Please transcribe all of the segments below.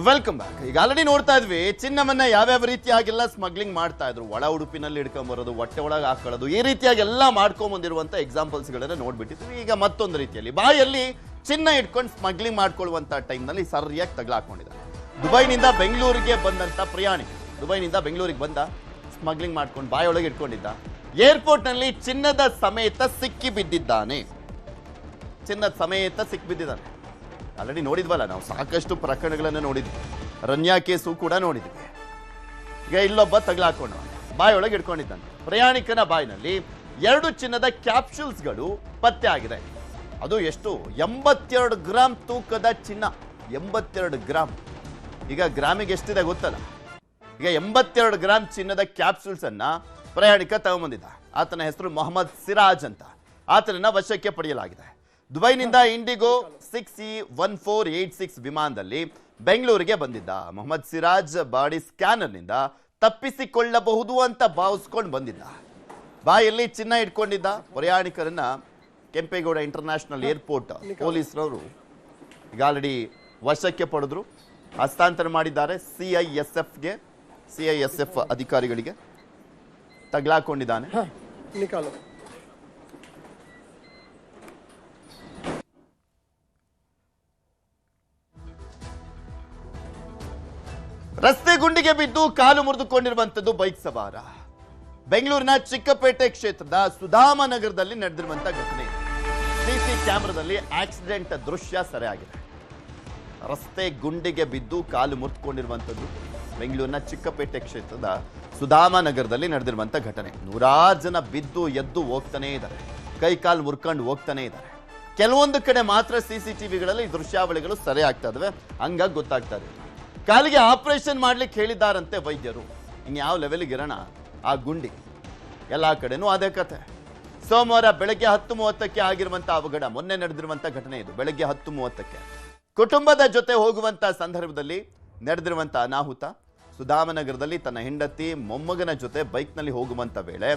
Welcome back. ಈಗ already ನೋಡ್ತಾ ಇದ್ವಿ ಚಿನ್ನವನ್ನ ಯಾವ್ಯಾವ ರೀತಿಯಾಗೆಲ್ಲ ಸ್ಮಗ್ಲಿಂಗ್ ಮಾಡ್ತಾ ಇದ್ರು. ಒಳ ಉಡುಪಿನಲ್ಲಿ ಇಟ್ಕೊಂಬರೋದು, ಹೊಟ್ಟೆ ಒಳಗೆ ಹಾಕೊಳ್ಳೋದು, ಈ ರೀತಿಯಾಗಿ ಎಲ್ಲ ಮಾಡ್ಕೊಂಬಂದಿರುವಂತ ಎಕ್ಸಾಂಪಲ್ಸ್ ಗಳನ್ನ ನೋಡ್ಬಿಟ್ಟಿದ್ವಿ. ಈಗ ಮತ್ತೊಂದು ರೀತಿಯಲ್ಲಿ ಬಾಯಲ್ಲಿ ಚಿನ್ನ ಇಟ್ಕೊಂಡು ಸ್ಮಗ್ಲಿಂಗ್ ಮಾಡ್ಕೊಳ್ಳುವಂತ ಟೈಮ್ನಲ್ಲಿ ಸರಿಯಾಗಿ ತಗಲಾಕೊಂಡಿದ್ದಾರೆ. ದುಬೈನಿಂದ ಬೆಂಗಳೂರಿಗೆ ಬಂದಂತ ಪ್ರಯಾಣಿ, ದುಬೈನಿಂದ ಬೆಂಗಳೂರಿಗೆ ಬಂದ, ಸ್ಮಗ್ಲಿಂಗ್ ಮಾಡ್ಕೊಂಡು ಬಾಯೊಳಗೆ ಇಟ್ಕೊಂಡಿದ್ದ. ಏರ್ಪೋರ್ಟ್ ನಲ್ಲಿ ಚಿನ್ನದ ಸಮೇತ ಸಿಕ್ಕಿ ಬಿದ್ದಿದ್ದಾನೆ. ಚಿನ್ನದ ಸಮೇತ ಸಿಕ್ಕಿ ಬಿದ್ದಿದ್ದಾನೆ. ಆಲ್ರೆಡಿ ನೋಡಿದ್ವಲ್ಲ ನಾವು, ಸಾಕಷ್ಟು ಪ್ರಕರಣಗಳನ್ನು ನೋಡಿದ್ವಿ. ರನ್ಯಾ ಕೇಸು ಕೂಡ ನೋಡಿದ್ವಿ. ಈಗ ಇಲ್ಲೊಬ್ಬ ತಗಲಾಕೊಂಡು ಬಾಯೊಳಗೆ ಇಟ್ಕೊಂಡಿದ್ದಾನೆ. ಪ್ರಯಾಣಿಕನ ಬಾಯಿನಲ್ಲಿ 2 ಚಿನ್ನದ ಕ್ಯಾಪ್ಸೂಲ್ಸ್ಗಳು ಪತ್ತೆ ಆಗಿದೆ. ಅದು ಎಷ್ಟು? 82 ಗ್ರಾಮ್ ತೂಕದ ಚಿನ್ನ. 82 ಗ್ರಾಮ್. ಈಗ ಗ್ರಾಮಿಗೆ ಎಷ್ಟಿದೆ ಗೊತ್ತಲ್ಲ. ಈಗ 82 ಗ್ರಾಮ್ ಚಿನ್ನದ ಕ್ಯಾಪ್ಸೂಲ್ಸ್ ಅನ್ನ ಪ್ರಯಾಣಿಕ ತಗೊಂಬಂದಿದ್ದ. ಆತನ ಹೆಸರು ಮೊಹಮ್ಮದ್ ಸಿರಾಜ್ ಅಂತ. ಆತನನ್ನ ವಶಕ್ಕೆ ಪಡೆಯಲಾಗಿದೆ. ದುಬೈನಿಂದ ಇಂಡಿಗೋ 6E1486 ವಿಮಾನದಲ್ಲಿ ಬೆಂಗಳೂರಿಗೆ ಬಂದಿದ್ದ ಮೊಹಮ್ಮದ್ ಸಿರಾಜ್ ಬಾಡಿ ಸ್ಕ್ಯಾನರ್ನಿಂದ ತಪ್ಪಿಸಿಕೊಳ್ಳಬಹುದು ಅಂತ ಭಾವಿಸ್ಕೊಂಡು ಬಂದಿದ್ದ. ಬಾಯಲ್ಲಿ ಚಿನ್ನ ಇಟ್ಕೊಂಡಿದ್ದ. ಪ್ರಯಾಣಿಕರನ್ನ ಕೆಂಪೇಗೌಡ ಇಂಟರ್ನ್ಯಾಷನಲ್ ಏರ್ಪೋರ್ಟ್ ಪೊಲೀಸರವರು ಈಗ ಆಲ್ರೆಡಿ ವಶಕ್ಕೆ ಪಡೆದ್ರು, ಹಸ್ತಾಂತರ ಮಾಡಿದ್ದಾರೆ ಸಿಐಎಸ್ಎಫ್ ಅಧಿಕಾರಿಗಳಿಗೆ. ತಗಲಾಕೊಂಡಿದ್ದಾನೆ. ರಸ್ತೆ ಗುಂಡಿಗೆ ಬಿದ್ದು ಕಾಲು ಮುರಿದುಕೊಂಡಿರುವಂತದ್ದು ಬೈಕ್ ಸವಾರ. ಬೆಂಗಳೂರಿನ ಚಿಕ್ಕಪೇಟೆ ಕ್ಷೇತ್ರದ ಸುಧಾಮನಗರದಲ್ಲಿ ನಡೆದಿರುವಂತಹ ಘಟನೆ. ಸಿಸಿ ಕ್ಯಾಮೆರಾದಲ್ಲಿ ಆಕ್ಸಿಡೆಂಟ್ ದೃಶ್ಯ ಸೆರೆಯಾಗಿದೆ. ರಸ್ತೆ ಗುಂಡಿಗೆ ಬಿದ್ದು ಕಾಲು ಮುರಿದುಕೊಂಡಿರುವಂತದ್ದು ಬೆಂಗಳೂರಿನ ಚಿಕ್ಕಪೇಟೆ ಕ್ಷೇತ್ರದ ಸುಧಾಮನಗರದಲ್ಲಿ ನಡೆದಿರುವಂತಹ ಘಟನೆ. 100 ಜನ ಬಿದ್ದು ಎದ್ದು ಹೋಗ್ತಾನೆ ಇದ್ದಾರೆ. ಕೈ ಕಾಲು ಮುರ್ಕೊಂಡು ಹೋಗ್ತಾನೆ ಇದ್ದಾರೆ. ಕೆಲವೊಂದು ಕಡೆ ಮಾತ್ರ ಸಿಸಿಟಿವಿಗಳಲ್ಲಿ ದೃಶ್ಯಾವಳಿಗಳು ಸೆರೆ ಆಗ್ತಾ ಇದಾವೆ. ಹಂಗಾಗಿ ಗೊತ್ತಾಗ್ತಾ ಇದೆ. ಕಾಲಿಗೆ ಆಪರೇಷನ್ ಮಾಡ್ಲಿಕ್ಕೆ ಹೇಳಿದ್ದಾರಂತೆ ವೈದ್ಯರು. ಇನ್ಯಾವ ಲೆವೆಲ್ಗೆ ಇರೋಣ ಆ ಗುಂಡಿ. ಎಲ್ಲ ಕಡೆನೂ ಅದೇ ಕತೆ. ಸೋಮವಾರ ಬೆಳಗ್ಗೆ 10:30ಕ್ಕೆ ಆಗಿರುವಂತ ಅವಘಡ. ಮೊನ್ನೆ ನಡೆದಿರುವಂತ ಘಟನೆ ಇದು. ಬೆಳಗ್ಗೆ 10:30ಕ್ಕೆ ಕುಟುಂಬದ ಜೊತೆ ಹೋಗುವಂತ ಸಂದರ್ಭದಲ್ಲಿ ನಡೆದಿರುವಂತ ಅನಾಹುತ. ಸುಧಾಮನಗರದಲ್ಲಿ ತನ್ನ ಹೆಂಡತಿ ಮೊಮ್ಮಗನ ಜೊತೆ ಬೈಕ್ನಲ್ಲಿ ಹೋಗುವಂತ ವೇಳೆ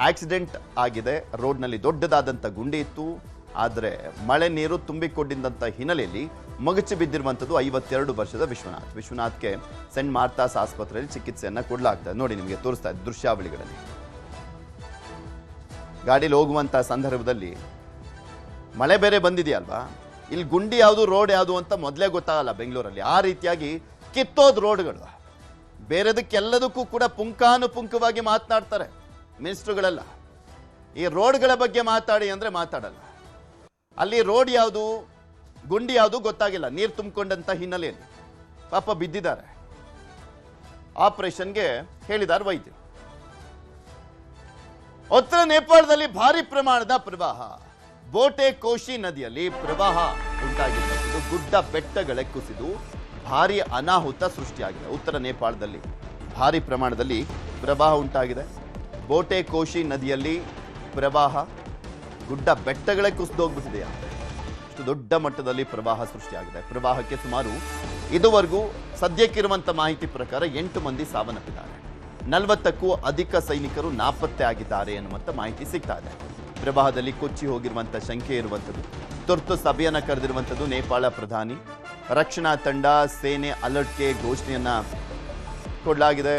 ಆಕ್ಸಿಡೆಂಟ್ ಆಗಿದೆ. ರೋಡ್ನಲ್ಲಿ ದೊಡ್ಡದಾದಂಥ ಗುಂಡಿ ಇತ್ತು. ಆದರೆ ಮಳೆ ನೀರು ತುಂಬಿಕೊಂಡಿದ್ದಂಥ ಹಿನ್ನೆಲೆಯಲ್ಲಿ ಮಗುಚಿ ಬಿದ್ದಿರುವಂಥದ್ದು 52 ವರ್ಷದ ವಿಶ್ವನಾಥ್ಗೆ ಸೆಂಟ್ ಮಾರ್ತಾಸ್ ಆಸ್ಪತ್ರೆಯಲ್ಲಿ ಚಿಕಿತ್ಸೆಯನ್ನ ಕೊಡಲಾಗ್ತದೆ. ನೋಡಿ, ನಿಮಗೆ ತೋರಿಸ್ತಾ ಇದೆ ದೃಶ್ಯಾವಳಿಗಳಲ್ಲಿ. ಗಾಡಿಲಿ ಹೋಗುವಂಥ ಸಂದರ್ಭದಲ್ಲಿ ಮಳೆ ಬೇರೆ ಬಂದಿದೆಯಲ್ವಾ, ಇಲ್ಲಿ ಗುಂಡಿ ಯಾವುದು ರೋಡ್ ಯಾವುದು ಅಂತ ಮೊದಲೇ ಗೊತ್ತಾಗಲ್ಲ ಬೆಂಗಳೂರಲ್ಲಿ. ಆ ರೀತಿಯಾಗಿ ಕಿತ್ತೋದ್ ರೋಡ್ಗಳು. ಬೇರೆದಕ್ಕೆಲ್ಲದಕ್ಕೂ ಕೂಡ ಪುಂಖಾನುಪುಂಖವಾಗಿ ಮಾತನಾಡ್ತಾರೆ ಮಿನಿಸ್ಟ್ರುಗಳೆಲ್ಲ. ಈ ರೋಡ್ಗಳ ಬಗ್ಗೆ ಮಾತಾಡಿ ಅಂದ್ರೆ ಮಾತಾಡಲ್ಲ. ಅಲ್ಲಿ ರೋಡ್ ಯಾವುದು ಗುಂಡಿ ಯಾವುದು ಗೊತ್ತಾಗಿಲ್ಲ. ನೀರು ತುಂಬಿಕೊಂಡಂತ ಹಿನ್ನೆಲೆಯಲ್ಲಿ ಪಾಪ ಬಿದ್ದಿದ್ದಾರೆ. ಆಪರೇಷನ್ಗೆ ಹೇಳಿದ್ದಾರೆ ವೈದ್ಯರು. ಉತ್ತರ ನೇಪಾಳದಲ್ಲಿ ಭಾರಿ ಪ್ರಮಾಣದ ಪ್ರವಾಹ. ಬೋಟೆ ಕೋಶಿ ನದಿಯಲ್ಲಿ ಪ್ರವಾಹ ಉಂಟಾಗಿದ್ದು ಗುಡ್ಡ ಬೆಟ್ಟಗಳೇ ಕುಸಿದು ಭಾರಿ ಅನಾಹುತ ಸೃಷ್ಟಿಯಾಗಿದೆ. ಉತ್ತರ ನೇಪಾಳದಲ್ಲಿ ಭಾರಿ ಪ್ರಮಾಣದಲ್ಲಿ ಪ್ರವಾಹ ಉಂಟಾಗಿದೆ. ಬೋಟೆ ಕೋಶಿ ನದಿಯಲ್ಲಿ ಪ್ರವಾಹ, ಗುಡ್ಡ ಬೆಟ್ಟಗಳೇ ಕುಸಿದು ಹೋಗ್ಬಿಟ್ಟಿದೆ. ಅಷ್ಟು ದೊಡ್ಡ ಮಟ್ಟದಲ್ಲಿ ಪ್ರವಾಹ ಸೃಷ್ಟಿಯಾಗಿದೆ. ಪ್ರವಾಹಕ್ಕೆ ಸುಮಾರು ಇದುವರೆಗೂ ಸದ್ಯಕ್ಕಿರುವಂತ ಮಾಹಿತಿ ಪ್ರಕಾರ 8 ಮಂದಿ ಸಾವನ್ನಪ್ಪಿದ್ದಾರೆ. 40ಕ್ಕೂ ಅಧಿಕ ಸೈನಿಕರು ನಾಪತ್ತೆ ಆಗಿದ್ದಾರೆ ಎನ್ನುವಂತ ಮಾಹಿತಿ ಸಿಗ್ತಾ ಇದೆ. ಪ್ರವಾಹದಲ್ಲಿ ಕೊಚ್ಚಿ ಹೋಗಿರುವಂತ ಶಂಕೆ ಇರುವಂಥದ್ದು. ತುರ್ತು ಸಭೆಯನ್ನ ಕರೆದಿರುವಂಥದ್ದು ನೇಪಾಳ ಪ್ರಧಾನಿ. ರಕ್ಷಣಾ ತಂಡ, ಸೇನೆ ಅಲರ್ಟ್ಗೆ ಘೋಷಣೆಯನ್ನ ಕೊಡಲಾಗಿದೆ.